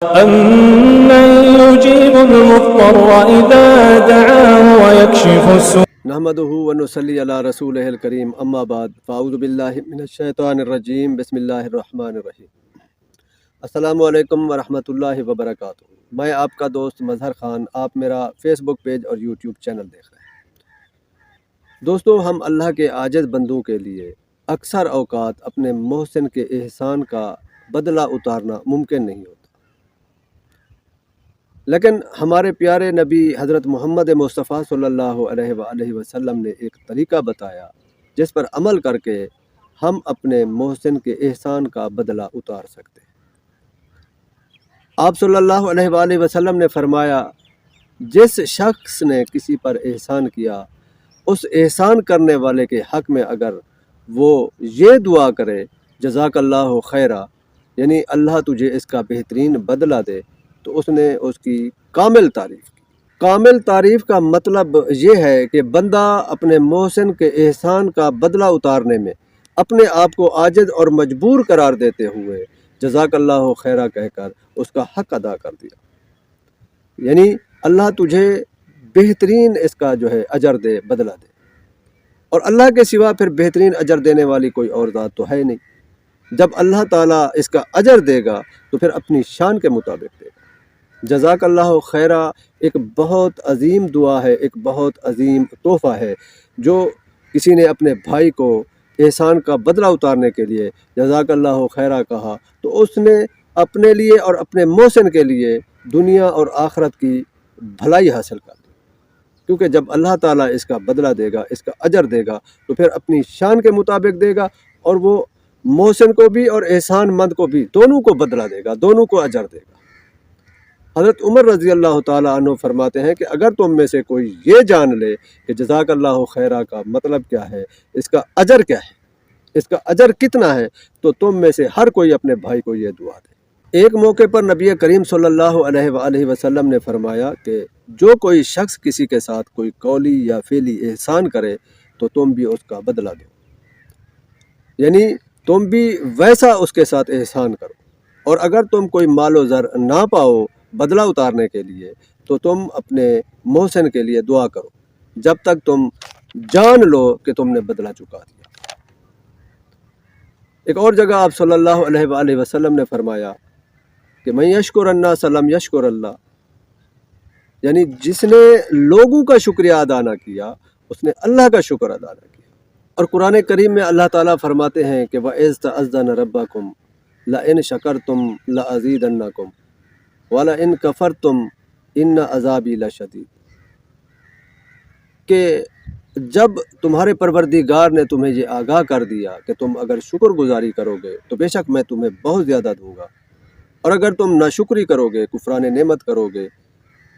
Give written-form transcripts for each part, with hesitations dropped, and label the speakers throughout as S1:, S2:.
S1: أَمَّنْ يُجِيبُ الْمُضْطَرَّ إِذَا دَعَاهُ وَيَكْشِفُ السُّوءَ
S2: نحمده ونصلي على رسوله الكريم اما بعد فاعوذ باللہ من الشیطان الرجیم بسم اللہ الرحمن الرحیم۔ السلام علیکم ورحمۃ اللہ وبرکاتہ۔ میں آپ کا دوست مظہر خان، آپ میرا فیس بک پیج اور یوٹیوب چینل دیکھ رہے ہیں۔ دوستو، ہم اللہ کے عاجز بندوں کے لیے اکثر اوقات اپنے محسن کے احسان کا بدلہ اتارنا ممکن نہیں ہوتا، لیکن ہمارے پیارے نبی حضرت محمد مصطفیٰ صلی اللہ علیہ وآلہ وسلم نے ایک طریقہ بتایا جس پر عمل کر کے ہم اپنے محسن کے احسان کا بدلہ اتار سکتے ہیں۔ آپ صلی اللہ علیہ وآلہ وسلم نے فرمایا، جس شخص نے کسی پر احسان کیا، اس احسان کرنے والے کے حق میں اگر وہ یہ دعا کرے جزاک اللہ خیرہ، یعنی اللہ تجھے اس کا بہترین بدلہ دے، تو اس نے اس کی کامل تعریف کی۔ کامل تعریف کا مطلب یہ ہے کہ بندہ اپنے محسن کے احسان کا بدلہ اتارنے میں اپنے آپ کو عاجز اور مجبور قرار دیتے ہوئے جزاک اللہ خیرہ کہہ کر اس کا حق ادا کر دیا، یعنی اللہ تجھے بہترین اس کا اجر دے، بدلہ دے، اور اللہ کے سوا پھر بہترین اجر دینے والی کوئی اور ذات تو ہے نہیں۔ جب اللہ تعالیٰ اس کا اجر دے گا تو پھر اپنی شان کے مطابق دے گا۔ جزاک اللہ خیرہ ایک بہت عظیم دعا ہے، ایک بہت عظیم تحفہ ہے، جو کسی نے اپنے بھائی کو احسان کا بدلہ اتارنے کے لیے جزاک اللہ خیرہ کہا تو اس نے اپنے لیے اور اپنے محسن کے لیے دنیا اور آخرت کی بھلائی حاصل کر دی، کیونکہ جب اللہ تعالیٰ اس کا بدلہ دے گا، اس کا اجر دے گا، تو پھر اپنی شان کے مطابق دے گا، اور وہ محسن کو بھی اور احسان مند کو بھی دونوں کو بدلہ دے گا، دونوں کو اجر دے گا۔ حضرت عمر رضی اللہ تعالیٰ عنہ فرماتے ہیں کہ اگر تم میں سے کوئی یہ جان لے کہ جزاک اللہ خیرہ کا مطلب کیا ہے، اس کا اجر کیا ہے، اس کا اجر کتنا ہے، تو تم میں سے ہر کوئی اپنے بھائی کو یہ دعا دے۔ ایک موقع پر نبی کریم صلی اللہ علیہ وآلہ وسلم نے فرمایا کہ جو کوئی شخص کسی کے ساتھ کوئی قولی یا فعلی احسان کرے تو تم بھی اس کا بدلہ دو، یعنی تم بھی ویسا اس کے ساتھ احسان کرو، اور اگر تم کوئی مال و زر نہ پاؤ بدلہ اتارنے کے لیے تو تم اپنے محسن کے لیے دعا کرو جب تک تم جان لو کہ تم نے بدلہ چکا دیا۔ ایک اور جگہ آپ صلی اللہ علیہ وآلہ وسلم نے فرمایا کہ من یشکر الناس لم یشکر اللہ، یعنی جس نے لوگوں کا شکریہ ادا نہ کیا اس نے اللہ کا شکر ادا نہ کیا۔ اور قرآن کریم میں اللہ تعالیٰ فرماتے ہیں کہ وَإِذْ تَأَذَّنَ رَبَّكُمْ لَئِنْ شَكَرْتُمْ لَأَزِيدَنَّكُمْ وَلَئِنْ كَفَرْتُمْ إِنَّ عَذَابِي لَشَدِيدٌ، کہ جب تمہارے پروردگار نے تمہیں یہ آگاہ کر دیا کہ تم اگر شکر گزاری کرو گے تو بے شک میں تمہیں بہت زیادہ دوں گا، اور اگر تم ناشکری کرو گے، کفران نعمت کرو گے،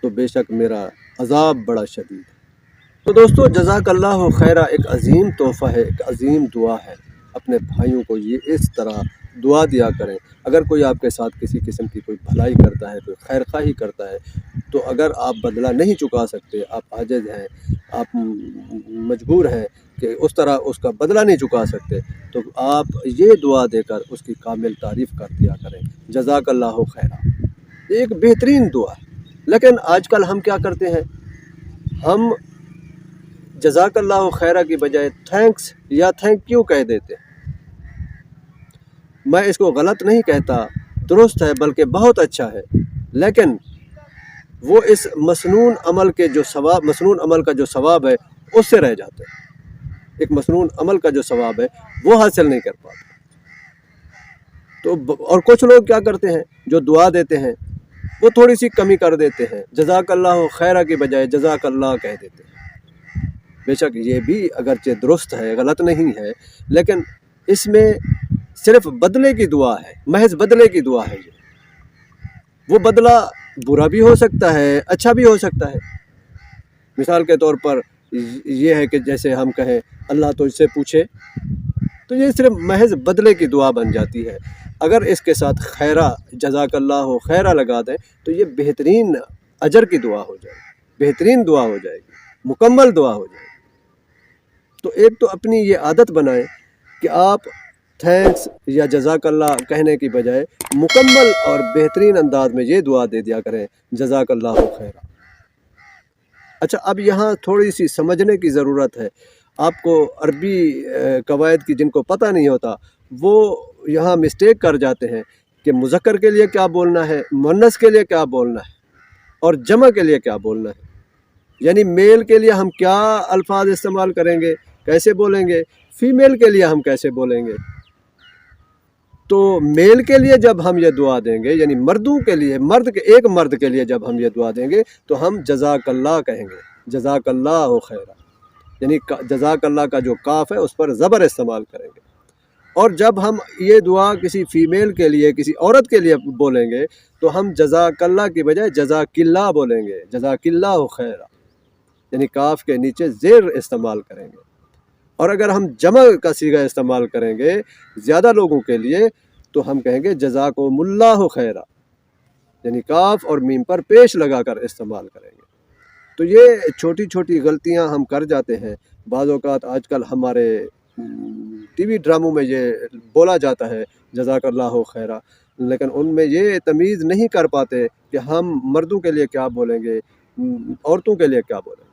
S2: تو بے شک میرا عذاب بڑا شدید ہے۔ تو دوستو، جزاک اللہ خیرہ ایک عظیم تحفہ ہے، ایک عظیم دعا ہے۔ اپنے بھائیوں کو یہ اس طرح دعا دیا کریں۔ اگر کوئی آپ کے ساتھ کسی قسم کی کوئی بھلائی کرتا ہے، کوئی خیر خواہی کرتا ہے، تو اگر آپ بدلہ نہیں چکا سکتے، آپ عاجز ہیں، آپ مجبور ہیں کہ اس طرح اس کا بدلہ نہیں چکا سکتے، تو آپ یہ دعا دے کر اس کی کامل تعریف کر دیا کریں، جزاک اللہ خیرہ۔ یہ ایک بہترین دعا ہے۔ لیکن آج کل ہم کیا کرتے ہیں، ہم جزاک اللہ خیرہ کی بجائے تھینکس یا تھینک یو کہہ دیتے ہیں۔ میں اس کو غلط نہیں کہتا، درست ہے، بلکہ بہت اچھا ہے، لیکن وہ اس مسنون عمل کا جو ثواب ہے اس سے رہ جاتے ہیں۔ ایک مسنون عمل کا جو ثواب ہے وہ حاصل نہیں کر پاتے۔ تو اور کچھ لوگ کیا کرتے ہیں، جو دعا دیتے ہیں وہ تھوڑی سی کمی کر دیتے ہیں، جزاک اللہ خیرہ کی بجائے جزاک اللہ کہہ دیتے ہیں۔ بے شک یہ بھی اگرچہ درست ہے، غلط نہیں ہے، لیکن اس میں صرف بدلے کی دعا ہے، محض بدلے کی دعا ہے۔ وہ بدلہ برا بھی ہو سکتا ہے، اچھا بھی ہو سکتا ہے۔ مثال کے طور پر یہ ہے کہ جیسے ہم کہیں اللہ تجھ سے پوچھے، تو یہ صرف محض بدلے کی دعا بن جاتی ہے۔ اگر اس کے ساتھ خیرہ، جزاک اللہ خیرہ لگا دیں تو یہ بہترین اجر کی دعا ہو جائے گی، بہترین دعا ہو جائے گی، مکمل دعا ہو جائے گی۔ تو ایک تو اپنی یہ عادت بنائیں کہ آپ تھینکس یا جزاک اللہ کہنے کی بجائے مکمل اور بہترین انداز میں یہ دعا دے دیا کریں، جزاک اللہ خیر۔ اچھا، اب یہاں تھوڑی سی سمجھنے کی ضرورت ہے۔ آپ کو عربی قواعد کی جن کو پتہ نہیں ہوتا وہ یہاں مسٹیک کر جاتے ہیں کہ مذکر کے لیے کیا بولنا ہے، مؤنث کے لیے کیا بولنا ہے، اور جمع کے لیے کیا بولنا ہے۔ یعنی میل کے لیے ہم کیا الفاظ استعمال کریں گے، کیسے بولیں گے، فیمیل کے لیے ہم کیسے بولیں گے۔ تو میل کے لیے جب ہم یہ دعا دیں گے، یعنی مردوں کے لیے، ایک مرد کے لیے جب ہم یہ دعا دیں گے تو ہم جزاک اللہ کہیں گے، جزاک اللہ خیرہ، یعنی جزاک اللہ کا جو کاف ہے اس پر زبر استعمال کریں گے۔ اور جب ہم یہ دعا کسی فیمیل کے لیے، کسی عورت کے لیے بولیں گے تو ہم جزاک اللہ کی بجائے جزاک اللہ بولیں گے، جزاک اللہ خیرہ، یعنی کاف کے نیچے زیر استعمال کریں گے۔ اور اگر ہم جمع کا صیغہ استعمال کریں گے زیادہ لوگوں کے لیے تو ہم کہیں گے جزاکم اللہ خیرہ، یعنی کاف اور میم پر پیش لگا کر استعمال کریں گے۔ تو یہ چھوٹی چھوٹی غلطیاں ہم کر جاتے ہیں۔ بعض اوقات آج کل ہمارے ٹی وی ڈراموں میں یہ بولا جاتا ہے جزاک اللہ خیرہ، لیکن ان میں یہ تمیز نہیں کر پاتے کہ ہم مردوں کے لیے کیا بولیں گے، عورتوں کے لیے کیا بولیں گے۔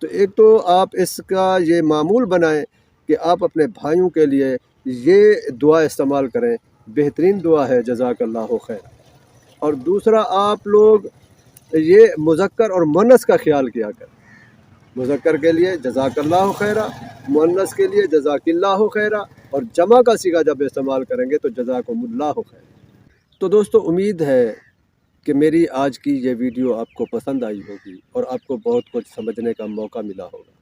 S2: تو ایک تو آپ اس کا یہ معمول بنائیں کہ آپ اپنے بھائیوں کے لیے یہ دعا استعمال کریں، بہترین دعا ہے جزاک اللہ خیر۔ اور دوسرا، آپ لوگ یہ مذکر اور مؤنث کا خیال کیا کریں، مذکر کے لیے جزاک اللہ خیرہ، مؤنث کے لیے جزاک اللہ خیرہ، اور جمع کا صیغہ جب استعمال کریں گے تو جزاکم اللہ خیر۔ تو دوستو، امید ہے کہ میری آج کی یہ ویڈیو آپ کو پسند آئی ہوگی اور آپ کو بہت کچھ سمجھنے کا موقع ملا ہوگا۔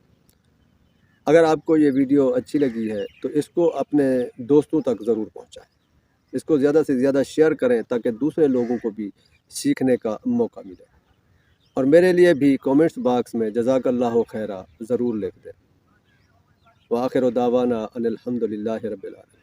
S2: اگر آپ کو یہ ویڈیو اچھی لگی ہے تو اس کو اپنے دوستوں تک ضرور پہنچائیں، اس کو زیادہ سے زیادہ شیئر کریں تاکہ دوسرے لوگوں کو بھی سیکھنے کا موقع ملے۔ اور میرے لیے بھی کومنٹس باکس میں جزاک اللہ خیرہ ضرور لکھ دیں۔ وآخر دعوانا ان الحمد للہ رب العالمین۔